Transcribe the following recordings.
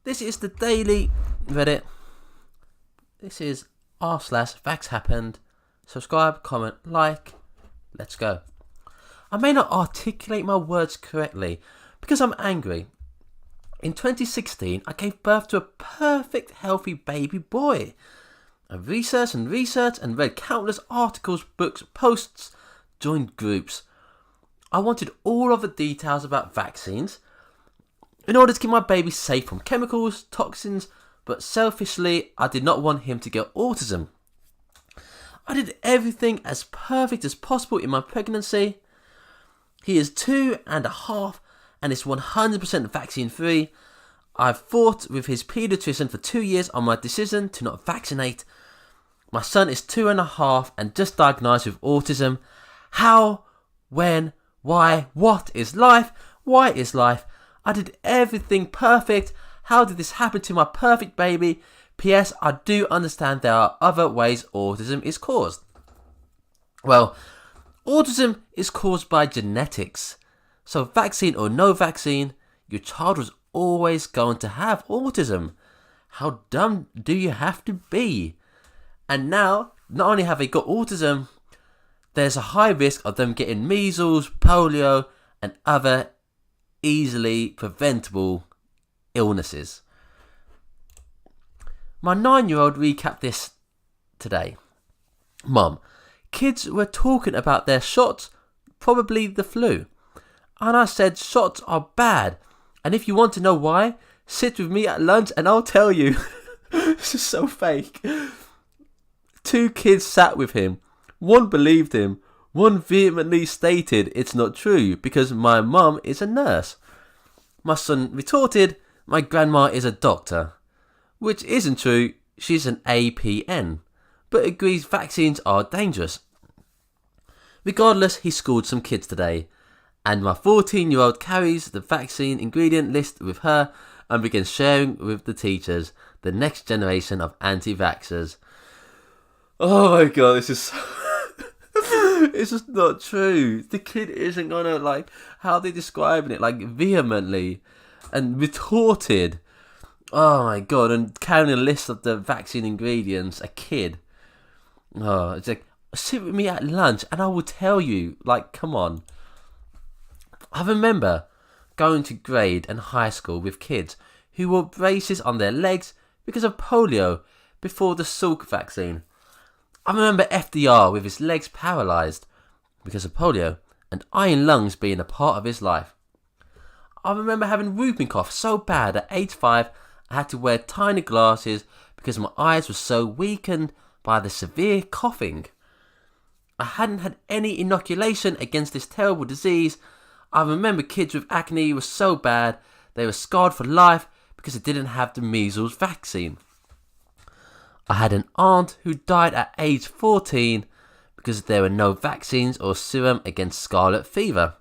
This is the daily Reddit. This is r/vaxxhappened. Subscribe, comment, like. Let's go. I may not articulate my words correctly because I'm angry. In 2016, I gave birth to a perfect, healthy baby boy. I researched and read countless articles, books, posts, joined groups. I wanted all of the details about vaccines in order to keep my baby safe from chemicals, toxins, but selfishly, I did not want him to get autism. I did everything as perfect as possible in my pregnancy. He is 2.5 and is 100% vaccine free. I've fought with his paediatrician for 2 years on my decision to not vaccinate. My son is 2.5 and just diagnosed with autism. How? When? Why? What is life? Why is life? I did everything perfect. How did this happen to my perfect baby? P.S. I do understand there are other ways autism is caused. Well, autism is caused by genetics. So vaccine or no vaccine, your child was always going to have autism. How dumb do you have to be? And now, not only have they got autism, there's a high risk of them getting measles, polio, and other easily preventable illnesses. My 9-year-old recapped this today. Mum, kids were talking about their shots, probably the flu. And I said shots are bad. And if you want to know why, sit with me at lunch and I'll tell you. This is so fake. 2 kids sat with him. One believed him. One vehemently stated it's not true because my mum is a nurse. My son retorted, my grandma is a doctor. Which isn't true, she's an APN, but agrees vaccines are dangerous. Regardless, he schooled some kids today, and my 14-year-old carries the vaccine ingredient list with her and begins sharing with the teachers, the next generation of anti-vaxxers. Oh my god, this is so... It's just not true. The kid isn't gonna, how are they describing it? Vehemently and retorted. Oh my god, and carrying a list of the vaccine ingredients, a kid. Oh, it's like, sit with me at lunch and I will tell you. Come on. I remember going to grade and high school with kids who wore braces on their legs because of polio before the Salk vaccine. I remember FDR with his legs paralysed because of polio and iron lungs being a part of his life. I remember having whooping cough so bad at age 5 I had to wear tiny glasses because my eyes were so weakened by the severe coughing. I hadn't had any inoculation against this terrible disease. I remember kids with acne were so bad they were scarred for life because they didn't have the measles vaccine. I had an aunt who died at age 14 because there were no vaccines or serum against scarlet fever.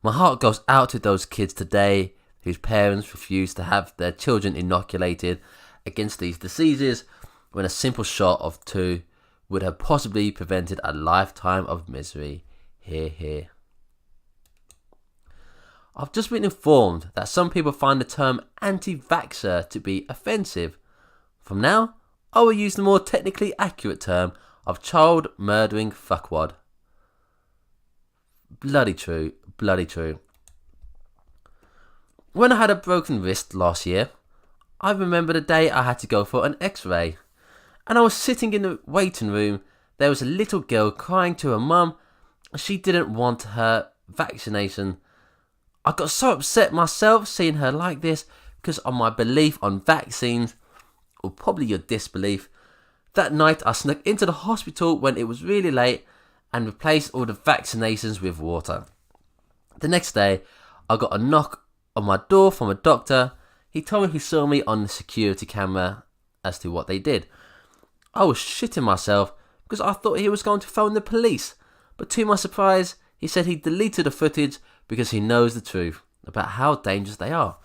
My heart goes out to those kids today whose parents refused to have their children inoculated against these diseases when a simple shot of 2 would have possibly prevented a lifetime of misery. Hear, hear. I've just been informed that some people find the term anti-vaxxer to be offensive. From now, I will use the more technically accurate term of child-murdering fuckwad. Bloody true, bloody true. When I had a broken wrist last year, I remember the day I had to go for an x-ray. And I was sitting in the waiting room. There was a little girl crying to her mum. She didn't want her vaccination. I got so upset myself seeing her like this because of my belief on vaccines, or probably your disbelief. That night I snuck into the hospital when it was really late and replaced all the vaccinations with water. The next day I got a knock on my door from a doctor. He told me he saw me on the security camera as to what they did. I was shitting myself because I thought he was going to phone the police, but to my surprise he said he deleted the footage because he knows the truth about how dangerous they are.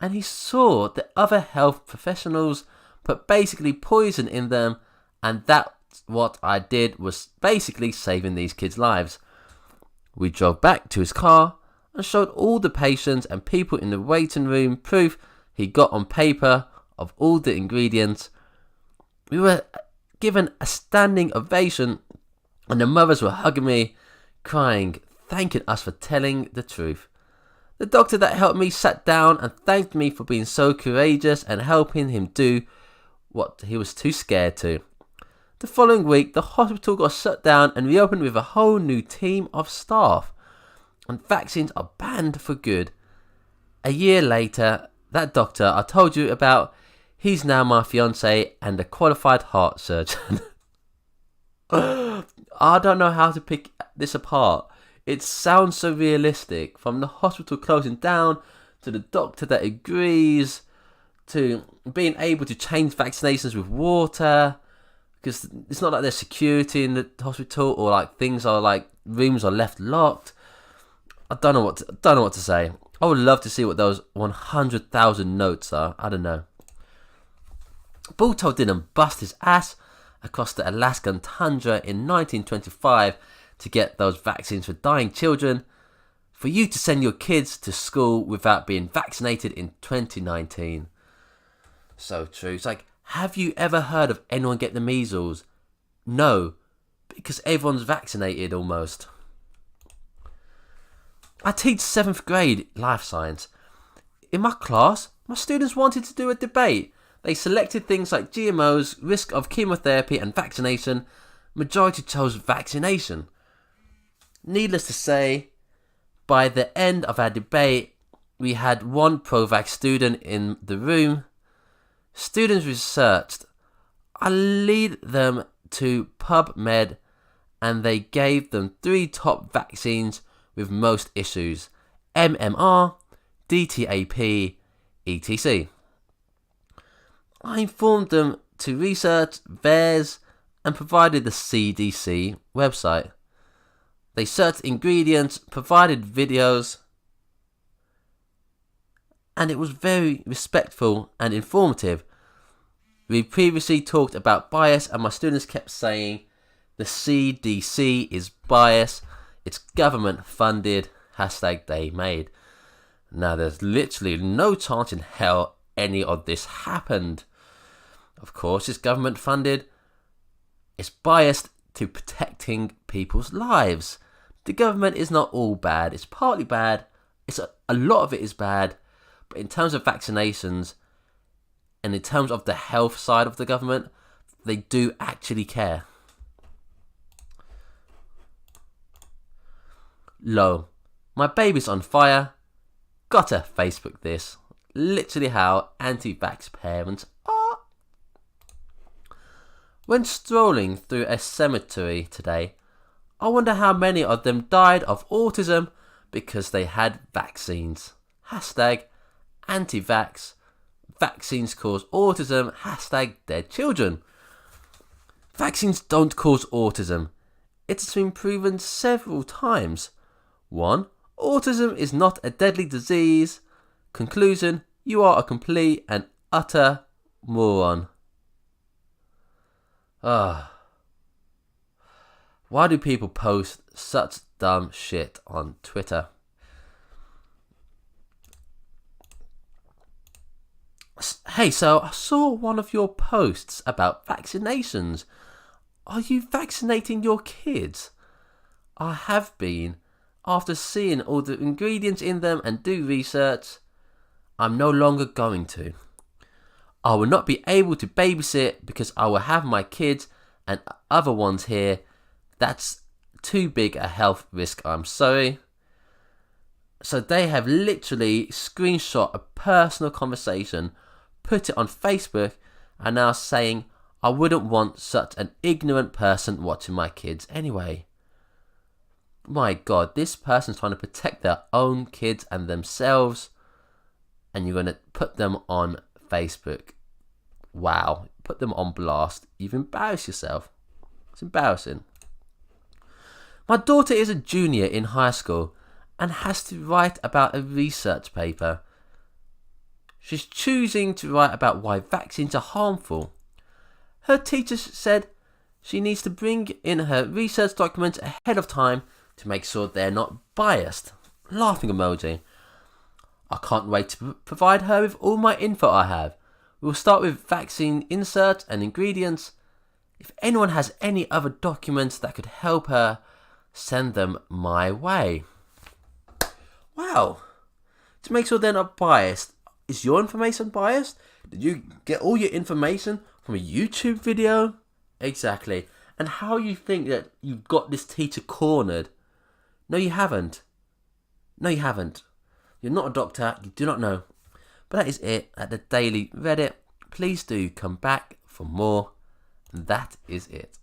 And he saw that other health professionals put basically poison in them, and that's what I did, was basically saving these kids' lives. We drove back to his car and showed all the patients and people in the waiting room proof he got on paper of all the ingredients. We were given a standing ovation, and the mothers were hugging me, crying, thanking us for telling the truth. The doctor that helped me sat down and thanked me for being so courageous and helping him do what he was too scared to. The following week, the hospital got shut down and reopened with a whole new team of staff, and vaccines are banned for good. A year later, that doctor I told you about, he's now my fiance and a qualified heart surgeon. I don't know how to pick this apart. It sounds so realistic, from the hospital closing down, to the doctor that agrees, to being able to change vaccinations with water, because it's not like there's security in the hospital, or like things are like rooms are left locked. I don't know what to say. I would love to see what those 100,000 notes are. I don't know. Balto didn't bust his ass across the Alaskan tundra in 1925 to get those vaccines for dying children, for you to send your kids to school without being vaccinated in 2019. So true. It's like, have you ever heard of anyone get the measles? No, because everyone's vaccinated almost. I teach 7th grade life science. In my class, my students wanted to do a debate. They selected things like GMOs, risk of chemotherapy and vaccination. Majority chose vaccination. Needless to say, by the end of our debate, we had one pro-vax student in the room. Students researched. I lead them to PubMed, and they gave them 3 top vaccines with most issues: MMR, DTaP, etc. I informed them to research VAERS and provided the CDC website. They searched ingredients, provided videos, and it was very respectful and informative. We previously talked about bias, and my students kept saying the CDC is biased, it's government funded, #they made. Now there's literally no chance in hell any of this happened. Of course it's government funded. It's biased to protecting people's lives. The government is not all bad. It's partly bad. A lot of it is bad. But in terms of vaccinations and in terms of the health side of the government, they do actually care. Lo, my baby's on fire. Gotta Facebook this. Literally how anti-vax parents are. When strolling through a cemetery today, I wonder how many of them died of autism because they had vaccines. #anti-vax. Vaccines cause autism. #dead children. Vaccines don't cause autism. It's been proven several times. 1. Autism is not a deadly disease. Conclusion: you are a complete and utter moron. Why do people post such dumb shit on Twitter? Hey, so I saw one of your posts about vaccinations. Are you vaccinating your kids? I have been. After seeing all the ingredients in them and do research, I'm no longer going to. I will not be able to babysit because I will have my kids and other ones here. That's too big a health risk, I'm sorry. So they have literally screenshot a personal conversation, put it on Facebook, and now saying, I wouldn't want such an ignorant person watching my kids anyway. My God, this person's trying to protect their own kids and themselves, and you're going to put them on Facebook. Wow, put them on blast. You've embarrassed yourself. It's embarrassing. My daughter is a junior in high school and has to write about a research paper. She's choosing to write about why vaccines are harmful. Her teacher said she needs to bring in her research documents ahead of time to make sure they're not biased. Laughing emoji. I can't wait to provide her with all my info I have. We'll start with vaccine inserts and ingredients. If anyone has any other documents that could help her, send them my way. Wow. To make sure they're not biased, is your information biased? Did you get all your information from a YouTube video? Exactly. And how you think that you've got this teacher cornered? No, you haven't. No, you haven't. You're not a doctor. You do not know. But that is it at the Daily Reddit. Please do come back for more. And that is it.